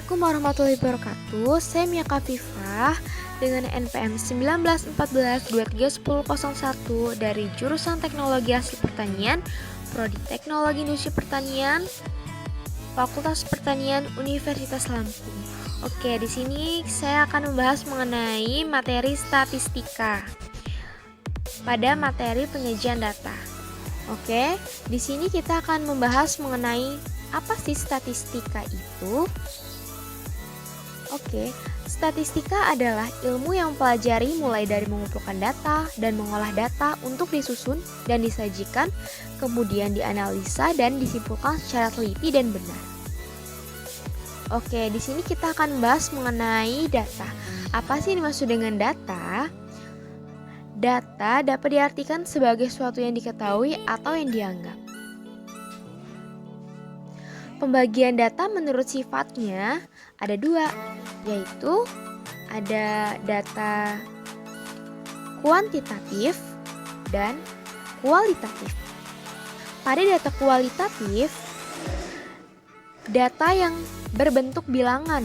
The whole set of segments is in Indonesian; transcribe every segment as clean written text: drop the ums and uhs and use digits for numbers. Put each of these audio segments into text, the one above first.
Assalamualaikum warahmatullahi wabarakatuh. Saya Mia Kafifah dengan NPM 1914231001 dari jurusan Teknologi Hasil Pertanian, Prodi Teknologi Industri Pertanian, Fakultas Pertanian Universitas Lampung. Oke, di sini saya akan membahas mengenai materi statistika pada materi penyajian data. Oke, di sini kita akan membahas mengenai apa sih statistika itu? Oke, statistika adalah ilmu yang mempelajari mulai dari mengumpulkan data dan mengolah data untuk disusun dan disajikan, kemudian dianalisa dan disimpulkan secara teliti dan benar. Oke, di sini kita akan membahas mengenai data. Apa sih yang dimaksud dengan data? Data dapat diartikan sebagai sesuatu yang diketahui atau yang dianggap. Pembagian data menurut sifatnya ada dua, yaitu ada data kuantitatif dan kualitatif. Pada data kualitatif, data yang berbentuk bilangan,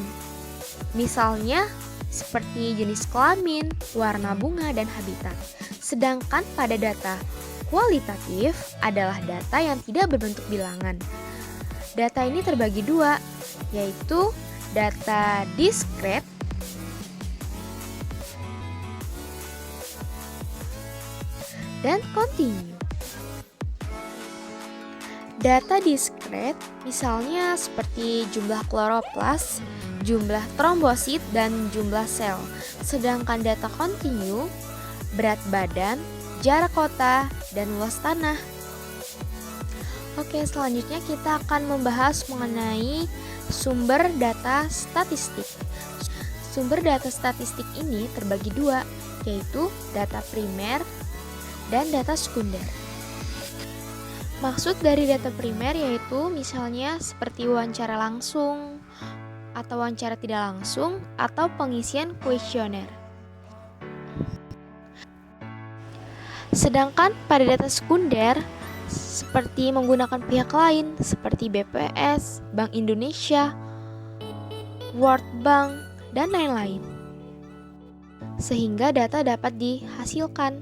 misalnya seperti jenis kelamin, warna bunga, dan habitat. Sedangkan pada data kualitatif adalah data yang tidak berbentuk bilangan. Data ini terbagi dua, yaitu data diskret dan kontinu. Data diskret misalnya seperti jumlah kloroplas, jumlah trombosit, dan jumlah sel. Sedangkan data kontinu, berat badan, jarak kota, dan luas tanah. Oke, selanjutnya kita akan membahas mengenai sumber data statistik. Sumber data statistik ini terbagi dua, yaitu data primer dan data sekunder. Maksud dari data primer yaitu misalnya seperti wawancara langsung, atau wawancara tidak langsung, atau pengisian kuesioner. Sedangkan pada data sekunder, seperti menggunakan pihak lain seperti BPS, Bank Indonesia, World Bank, dan lain-lain, sehingga data dapat dihasilkan.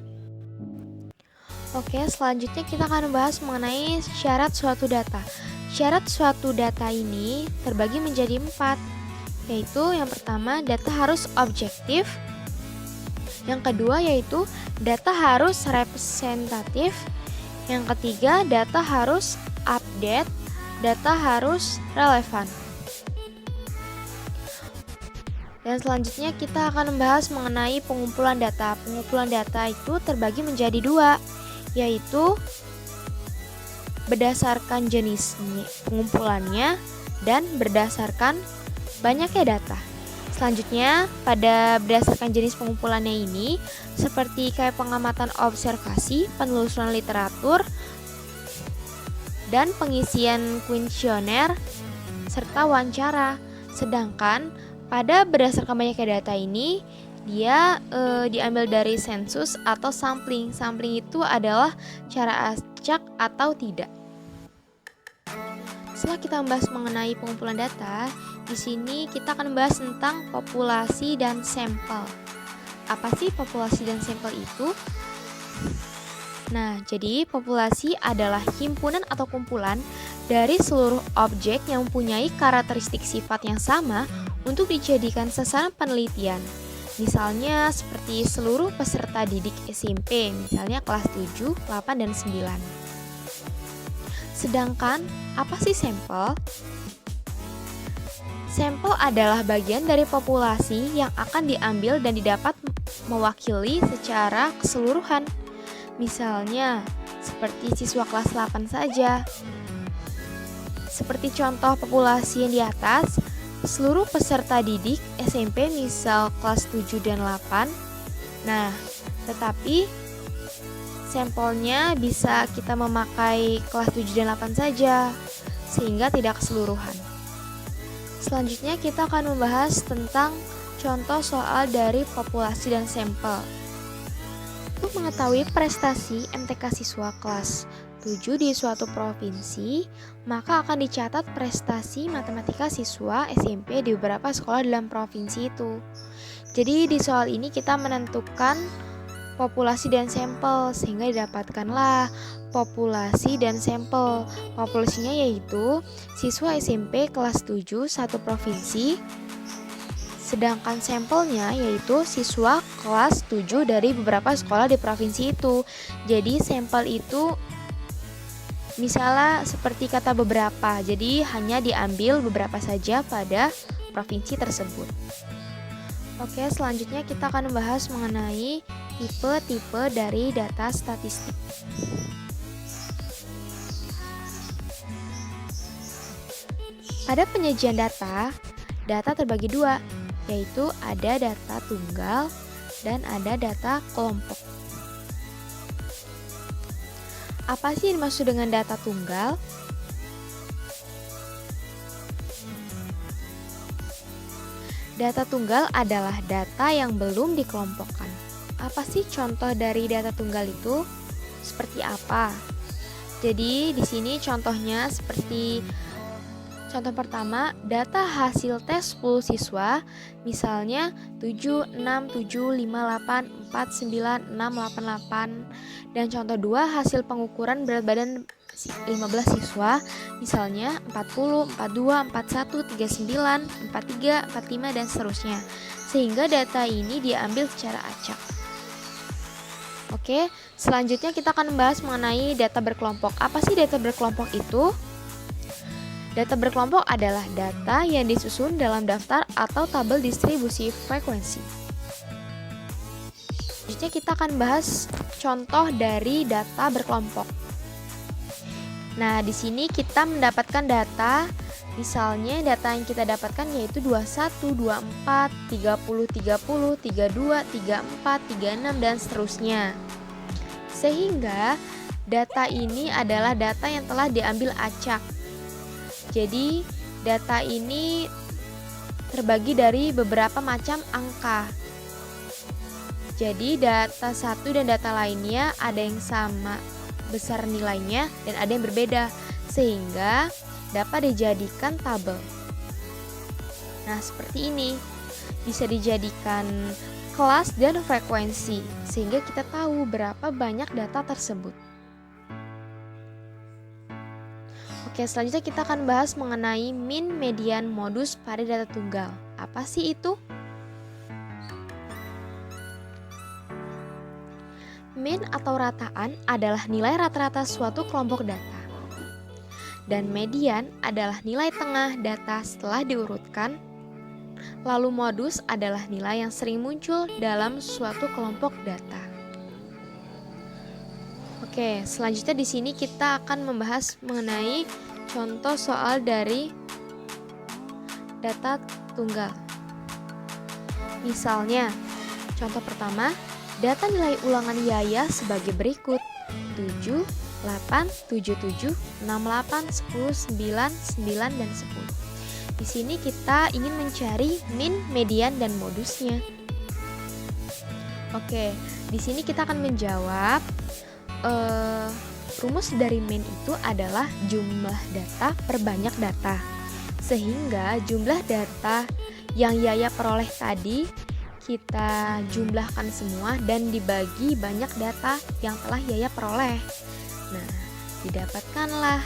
Oke, selanjutnya kita akan membahas mengenai syarat suatu data. Syarat suatu data ini terbagi menjadi 4, yaitu yang pertama, data harus objektif. Yang kedua yaitu data harus representatif. Yang ketiga, data harus update, data harus relevan. Dan selanjutnya kita akan membahas mengenai pengumpulan data. Pengumpulan data itu terbagi menjadi dua, yaitu berdasarkan jenis pengumpulannya dan berdasarkan banyaknya data. Selanjutnya, pada berdasarkan jenis pengumpulannya ini, seperti kayak pengamatan observasi, penelusuran literatur, dan pengisian kuesioner, serta wawancara. Sedangkan pada berdasarkan banyaknya data ini, dia diambil dari sensus atau sampling. Sampling itu adalah cara acak atau tidak. Setelah kita membahas mengenai pengumpulan data, di sini kita akan membahas tentang populasi dan sampel. Apa sih populasi dan sampel itu? Nah, jadi populasi adalah himpunan atau kumpulan dari seluruh objek yang mempunyai karakteristik sifat yang sama untuk dijadikan sasaran penelitian. Misalnya seperti seluruh peserta didik SMP, misalnya kelas 7, 8, dan 9. Sedangkan, apa sih sampel? Sampel adalah bagian dari populasi yang akan diambil dan didapat mewakili secara keseluruhan. Misalnya, seperti siswa kelas 8 saja. Seperti contoh populasi yang di atas, seluruh peserta didik SMP misal kelas 7 dan 8. Nah, tetapi sampelnya bisa kita memakai kelas 7 dan 8 saja, sehingga tidak keseluruhan. Selanjutnya kita akan membahas tentang contoh soal dari populasi dan sampel. Untuk mengetahui prestasi MTK siswa kelas 7 di suatu provinsi, maka akan dicatat prestasi matematika siswa SMP di beberapa sekolah dalam provinsi itu. Jadi di soal ini kita menentukan populasi dan sampel, sehingga didapatkanlah populasi dan sampel. Populasinya yaitu siswa SMP kelas 7 satu provinsi, sedangkan sampelnya yaitu siswa kelas 7 dari beberapa sekolah di provinsi itu. Jadi sampel itu misalnya seperti kata beberapa, jadi hanya diambil beberapa saja pada provinsi tersebut. Oke, selanjutnya kita akan membahas mengenai tipe-tipe dari data statistik. Pada penyajian data terbagi dua, yaitu ada data tunggal dan ada data kelompok. Apa sih yang dimaksud dengan data tunggal? Data tunggal adalah data yang belum dikelompokkan. Apa sih contoh dari data tunggal itu? Seperti apa? Jadi di sini contohnya seperti contoh pertama, data hasil tes 10 siswa, misalnya 7, 6, 7, 5, 8, 4, 9, 6, 8, 8. Dan contoh 2, hasil pengukuran berat badan 15 siswa, misalnya 40, 42, 41, 39, 43, 45, dan seterusnya. Sehingga data ini diambil secara acak. Oke, selanjutnya kita akan membahas mengenai data berkelompok. Apa sih data berkelompok itu? Data berkelompok adalah data yang disusun dalam daftar atau tabel distribusi frekuensi. Selanjutnya kita akan bahas contoh dari data berkelompok. Nah, di sini kita mendapatkan data, misalnya data yang kita dapatkan yaitu 21, 24, 30, 30, 32, 34, 36, dan seterusnya. Sehingga data ini adalah data yang telah diambil acak. Jadi data ini terbagi dari beberapa macam angka. Jadi data satu dan data lainnya ada yang sama besar nilainya dan ada yang berbeda, sehingga dapat dijadikan tabel. Nah, seperti ini bisa dijadikan kelas dan frekuensi, sehingga kita tahu berapa banyak data tersebut. Oke, selanjutnya kita akan bahas mengenai min, median, modus pada data tunggal. Apa sih itu? Min atau rataan adalah nilai rata-rata suatu kelompok data. Dan median adalah nilai tengah data setelah diurutkan. Lalu modus adalah nilai yang sering muncul dalam suatu kelompok data. Oke, selanjutnya di sini kita akan membahas mengenai contoh soal dari data tunggal. Misalnya, contoh pertama, data nilai ulangan Yaya sebagai berikut: 7, 8, 7, 7, 6, 8, 10, 9, 9, dan 10. Di sini kita ingin mencari min, median, dan modusnya. Oke, di sini kita akan menjawab rumus dari min itu adalah jumlah data per banyak data. Sehingga jumlah data yang Yaya peroleh tadi kita jumlahkan semua dan dibagi banyak data yang telah Yaya peroleh. Nah, didapatkanlah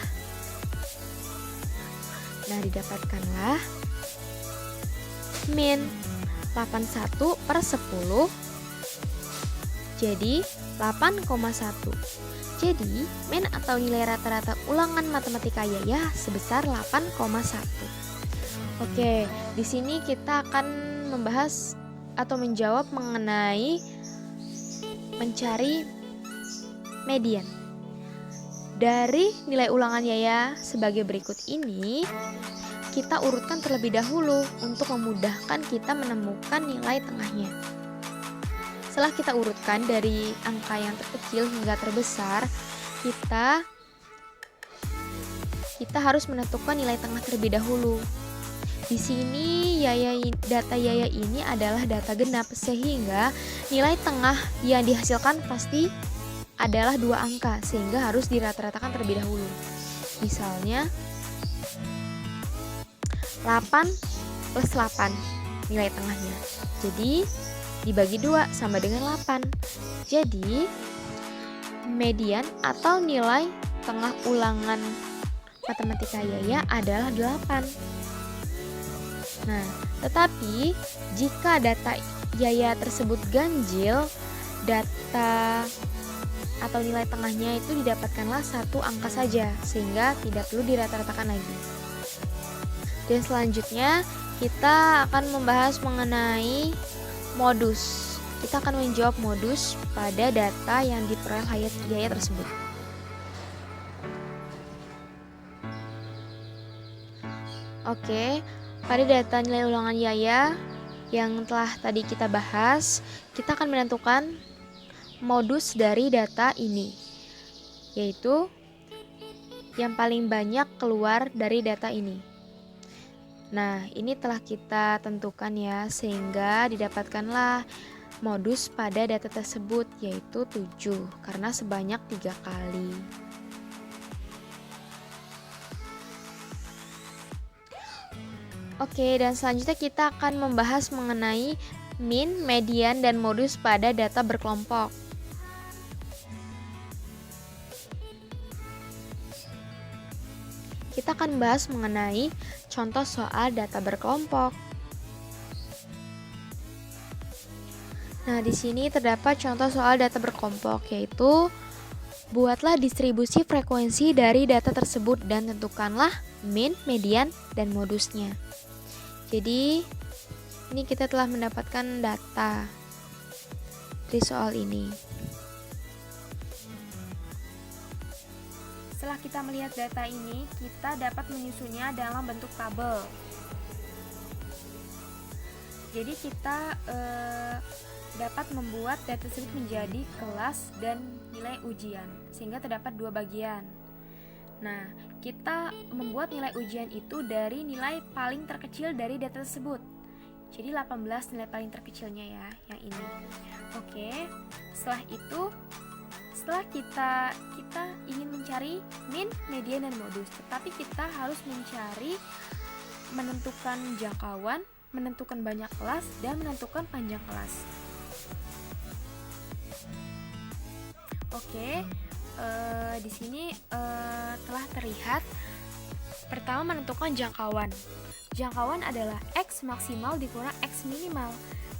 min 81 per 10 jadi 8,1. Jadi, min atau nilai rata-rata ulangan matematika Yaya sebesar 8,1. Oke, di sini kita akan membahas atau menjawab mengenai mencari median. Dari nilai ulangan Yaya sebagai berikut ini, kita urutkan terlebih dahulu untuk memudahkan kita menemukan nilai tengahnya. Setelah kita urutkan dari angka yang terkecil hingga terbesar, kita harus menentukan nilai tengah terlebih dahulu. Di sini data Yaya ini adalah data genap, sehingga nilai tengah yang dihasilkan pasti adalah 2 angka, sehingga harus dirata-ratakan terlebih dahulu. Misalnya 8 plus 8 nilai tengahnya. Jadi dibagi 2 sama dengan 8. Jadi median atau nilai tengah ulangan matematika Yaya adalah 8. Nah, tetapi jika data Yaya tersebut ganjil, data atau nilai tengahnya itu didapatkanlah satu angka saja, sehingga tidak perlu dirata-ratakan lagi. Dan selanjutnya kita akan membahas mengenai modus. Kita akan menjawab modus pada data yang diperoleh Yaya tersebut. Oke, pada data nilai ulangan Yaya yang telah tadi kita bahas, kita akan menentukan modus dari data ini, yaitu yang paling banyak keluar dari data ini. Nah, ini telah kita tentukan ya, sehingga didapatkanlah modus pada data tersebut, yaitu 7, karena sebanyak 3 kali. Oke, dan selanjutnya kita akan membahas mengenai min, median, dan modus pada data berkelompok. Kita akan membahas mengenai contoh soal data berkelompok. Nah, di sini terdapat contoh soal data berkelompok, yaitu buatlah distribusi frekuensi dari data tersebut dan tentukanlah min, median, dan modusnya. Jadi, ini kita telah mendapatkan data dari soal ini. Setelah kita melihat data ini, kita dapat menyusunnya dalam bentuk tabel. Jadi kita dapat membuat data tersebut menjadi kelas dan nilai ujian, sehingga terdapat 2 bagian. Nah, kita membuat nilai ujian itu dari nilai paling terkecil dari data tersebut. Jadi 18 nilai paling terkecilnya ya, yang ini. Oke, setelah itu setelah kita ingin mencari min, median, dan modus, tetapi kita harus menentukan jangkauan, menentukan banyak kelas, dan menentukan panjang kelas. Oke, di sini telah terlihat. Pertama, menentukan jangkauan. Jangkauan adalah X maksimal dikurang X minimal.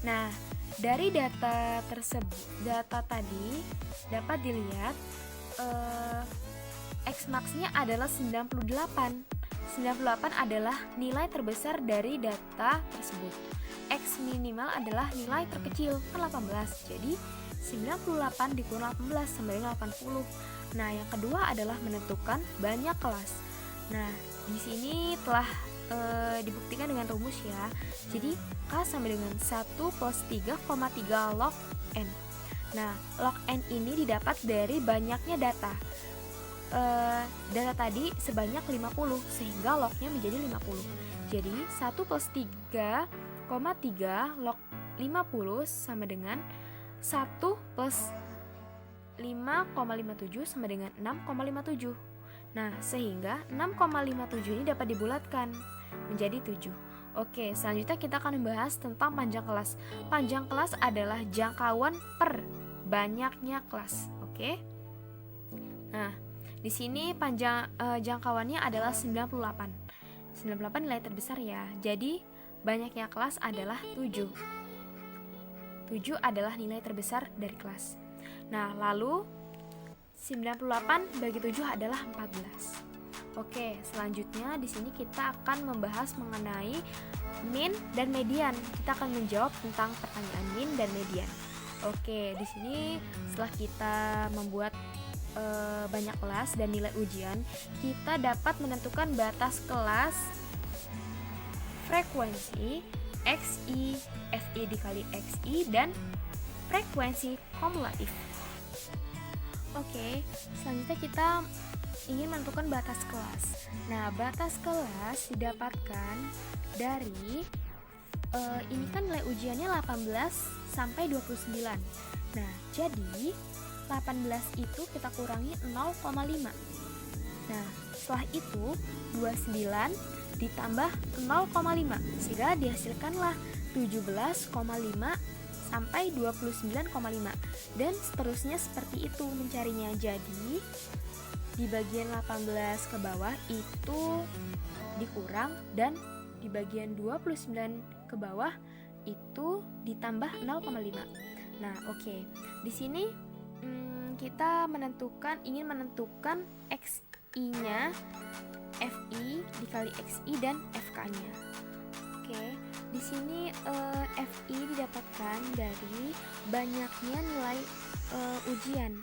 Nah, dari data tadi dapat dilihat X max-nya adalah 98. 98 adalah nilai terbesar dari data tersebut. X minimal adalah nilai terkecil, kan 18. Jadi 98 dikurang 18 sama dengan 80. Nah, yang kedua adalah menentukan banyak kelas. Nah, di sini telah dibuktikan dengan rumus ya. Jadi K sama dengan 1 plus 3,3 log N. Nah, log N ini didapat dari banyaknya data. Data tadi sebanyak 50, sehingga lognya menjadi 50. Jadi 1 plus 3,3 log 50 sama dengan 1 plus 5,57 sama dengan 6,57. Nah, sehingga 6,57 ini dapat dibulatkan menjadi 7. Oke, selanjutnya kita akan membahas tentang panjang kelas. Panjang kelas adalah jangkauan per banyaknya kelas. Oke. Nah, di sini jangkauannya adalah 98. 98 nilai terbesar ya. Jadi, banyaknya kelas adalah 7. 7 adalah nilai terbesar dari kelas. Nah, lalu 98 bagi 7 adalah 14. Oke, selanjutnya di sini kita akan membahas mengenai min dan median. Kita akan menjawab tentang pertanyaan min dan median. Oke, di sini setelah kita membuat banyak kelas dan nilai ujian, kita dapat menentukan batas kelas, frekuensi XI, FI dikali XI, dan frekuensi kumulatif. Oke, selanjutnya kita ingin menentukan batas kelas. Nah, batas kelas didapatkan dari ini kan nilai ujiannya 18 sampai 29. Nah, jadi 18 itu kita kurangi 0,5. Nah, setelah itu 29 ditambah 0,5 sehingga dihasilkanlah 17,5 sampai 29,5 dan seterusnya seperti itu mencarinya. Jadi di bagian 18 ke bawah itu dikurang dan di bagian 29 ke bawah itu ditambah 0,5. Nah, oke. Di sini kita ingin menentukan XI-nya, FI dikali XI dan FK-nya. Oke, di sini FI didapatkan dari banyaknya nilai ujian.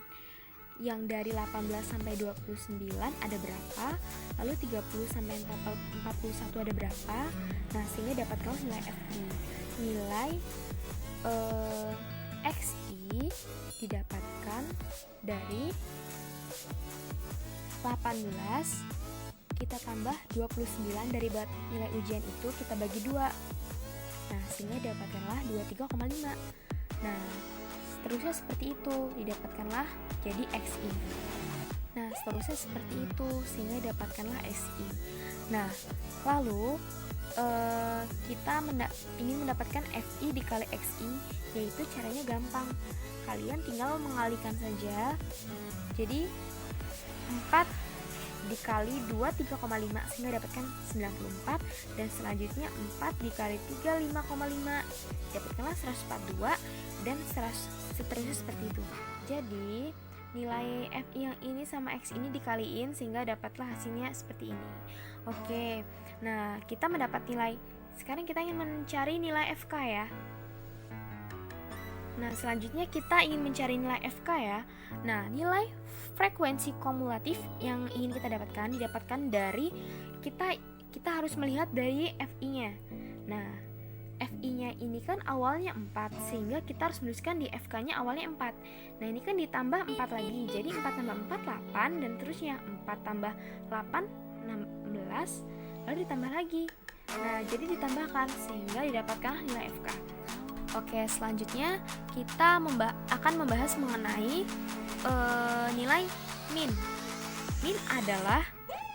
Yang dari 18 sampai 29 ada berapa? Lalu 30 sampai 41 ada berapa? Nah, sehingga dapatkan nilai FI. Nilai XI didapatkan dari 18 kita tambah 29 dari nilai ujian itu kita bagi 2. Nah, sehingga dapatkanlah 23,5. Nah, seterusnya seperti itu, didapatkanlah jadi XI. Nah, seterusnya seperti itu sehingga dapatkanlah SI. Nah, lalu kita ingin mendapatkan FI dikali XI, yaitu caranya gampang. Kalian tinggal mengalihkan saja. Jadi 4 dikali 2 3,5 sehingga dapatkan 94 dan selanjutnya 4 dikali 3 5,5 dapatkanlah 142 dan seterusnya seperti itu. Jadi nilai FI yang ini sama X ini dikaliin sehingga dapatlah hasilnya seperti ini. Oke, nah kita mendapat nilai. Sekarang kita ingin mencari nilai FK ya. Nah, selanjutnya kita ingin mencari nilai FK ya. Nah, nilai frekuensi kumulatif yang ingin kita didapatkan dari kita harus melihat dari FI-nya. Nah, FI-nya ini kan awalnya 4 sehingga kita harus menuliskan di FK-nya awalnya 4. Nah, ini kan ditambah 4 lagi. Jadi 4 tambah 4 8 dan terusnya 4 tambah 8 16 lalu ditambah lagi. Nah, jadi ditambahkan sehingga didapatkan nilai FK. Oke, selanjutnya kita akan membahas mengenai nilai min. Min adalah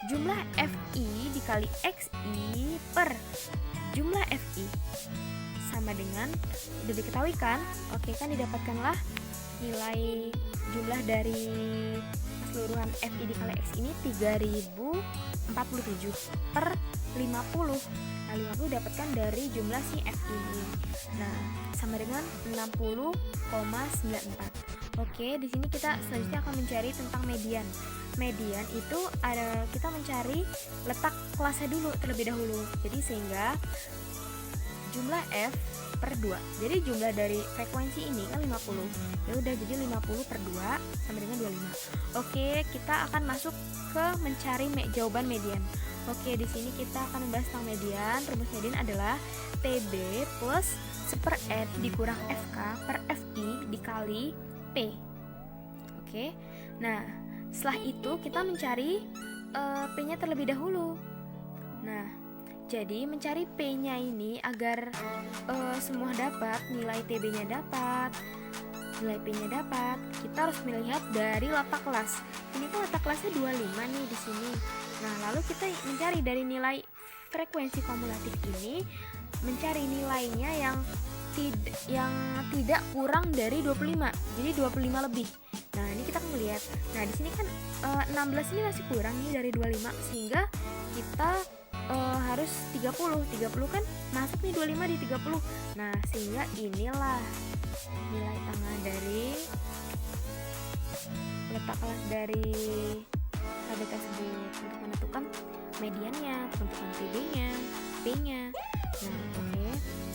jumlah FI dikali XI per jumlah FI sama dengan sudah diketahui kan? Oke, kan didapatkanlah nilai jumlah dari keseluruhan FI dikali X ini 3047 per 50. Nah, 50 dapatkan dari jumlah si FI ini. Nah, sama dengan 60,94. Oke, di sini kita selanjutnya akan mencari tentang median. Median itu ada kita mencari letak kelasnya dulu terlebih dahulu. Jadi sehingga jumlah F per 2. Jadi jumlah dari frekuensi ini kan 50. Ya udah, jadi 50 per 2 sama dengan 25. Oke, kita akan masuk ke mencari jawaban median. Oke, di sini kita akan membahas tentang median. Rumus median adalah TB plus 1/n dikurang FK per FI dikali P. Oke. Nah, setelah itu kita mencari P-nya terlebih dahulu. Nah, jadi mencari P-nya ini agar semua dapat, nilai TB-nya dapat, nilai P-nya dapat, kita harus melihat dari letak kelas. Ini kan letak kelasnya 25 nih di sini. Nah, lalu kita mencari dari nilai frekuensi kumulatif ini, mencari nilainya yang tidak kurang dari 25. Jadi 25 lebih. Nah, ini kita akan melihat. Nah, di sini kan 16 ini masih kurang nih dari 25 sehingga kita harus 30 kan masuk nih 25 di 30. Nah, sehingga inilah nilai tengah dari letak kelas dari tabel tersebut untuk menentukan mediannya, menentukan TB-nya, P-nya. Nah, oke.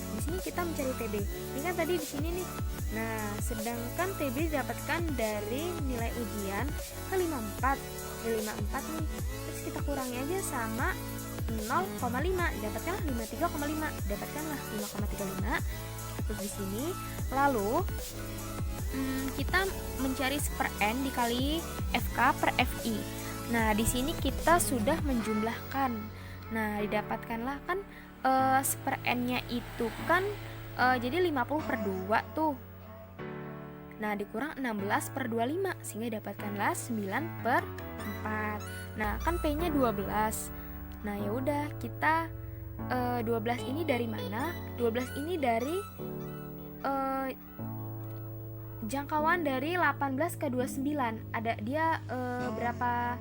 Di sini kita mencari TB. Ini kan tadi di sini nih. Nah, sedangkan TB didapatkan dari nilai ujian ke 54. Dari 54 nih. Terus kita kurangi aja sama 0,5, dapatkanlah 53,5, dapatkanlah 5,35. Terus di sini lalu kita mencari 1/n dikali FK per FI. Nah, di sini kita sudah menjumlahkan. Nah, didapatkanlah kan 1/n-nya itu kan jadi 50 per 2 tuh. Nah, dikurang 16/25 sehingga dapatkanlah 9/4. Nah, kan P-nya 12. Nah, ya udah kita 12 ini dari mana? 12 ini dari jangkauan dari 18 ke 29. Ada dia berapa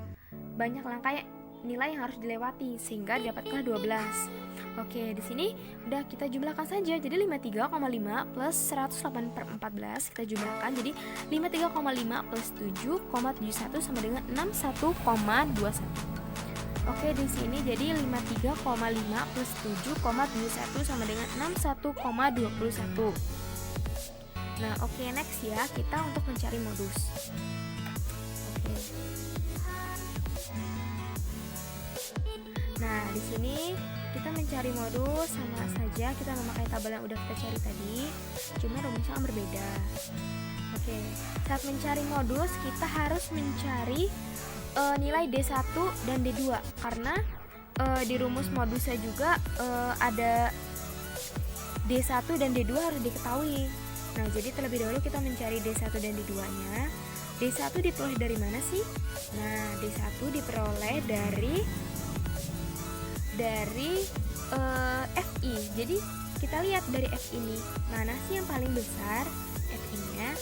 banyak langkah nilai yang harus dilewati sehingga dapatlah 12. Oke, di sini udah kita jumlahkan saja. Jadi 53,5 plus 108/14 kita jumlahkan. Jadi 53,5 plus 7,71 sama dengan 61,21. Oke, di sini jadi 53,5 plus 7,71 sama dengan 61,21. Nah, oke, next ya, kita untuk mencari modus. Oke. Nah, di sini kita mencari modus sama saja kita memakai tabel yang udah kita cari tadi, cuma rumusnya berbeda. Oke, saat mencari modus kita harus mencari nilai D1 dan D2 karena di rumus modusnya juga ada D1 dan D2 harus diketahui. Nah, jadi terlebih dahulu kita mencari D1 dan D2-nya. D1 diperoleh dari mana sih? Nah, D1 diperoleh dari FI. Jadi kita lihat dari F ini mana sih yang paling besar FI-nya.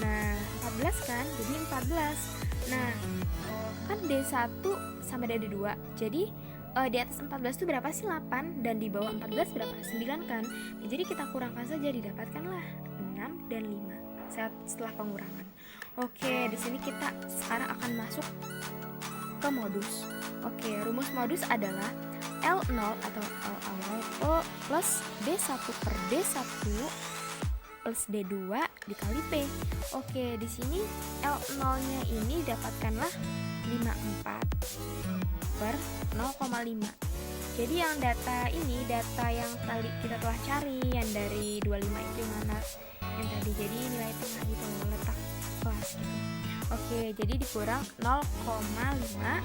Nah, 14 kan? Jadi 14. Nah, kan D1 sama dari 2. Jadi di atas 14 itu berapa sih? 8. Dan di bawah 14 berapa? 9 kan? Nah, jadi kita kurangkan saja, didapatkanlah 6 dan 5 setelah pengurangan. Oke, di sini kita sekarang akan masuk ke modus. Oke, rumus modus adalah L0 atau L awal plus D1 per D1 plus D2 dikali P. Oke, di sini L0-nya ini dapatkanlah 54 per 0,5. Jadi yang data yang tadi kita telah cari, yang dari 25 itu mana yang tadi, jadi nilai tengah gitu, letak kelas gitu. Oke, jadi dikurang 0,5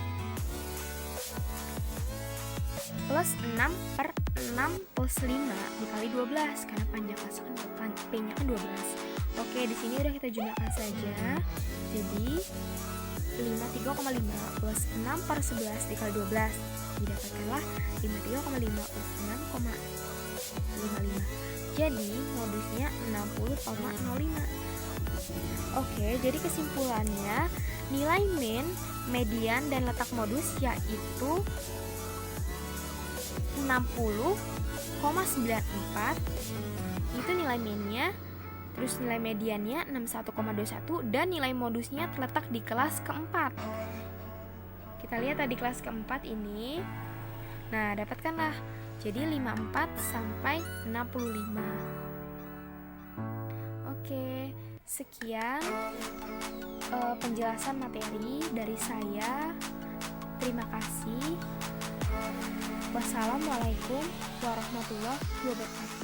plus 6 per 6 plus 5 dikali 12 karena panjang kelas kan P-nya kan 12. Oke, di sini udah kita jumlahkan saja. Jadi 53,5 plus 6 per 11 dikali 12 didapatkanlah 53,5 plus 6,55. Jadi modusnya 60,05. Oke, jadi kesimpulannya nilai min, median, dan letak modus yaitu 60,94 itu nilai minnya, terus nilai mediannya 61,21 dan nilai modusnya terletak di kelas keempat. Kita lihat tadi kelas keempat ini. Nah, dapatkanlah jadi 54 sampai 65. Oke, sekian penjelasan materi dari saya. Terima kasih. Wassalamualaikum warahmatullahi wabarakatuh.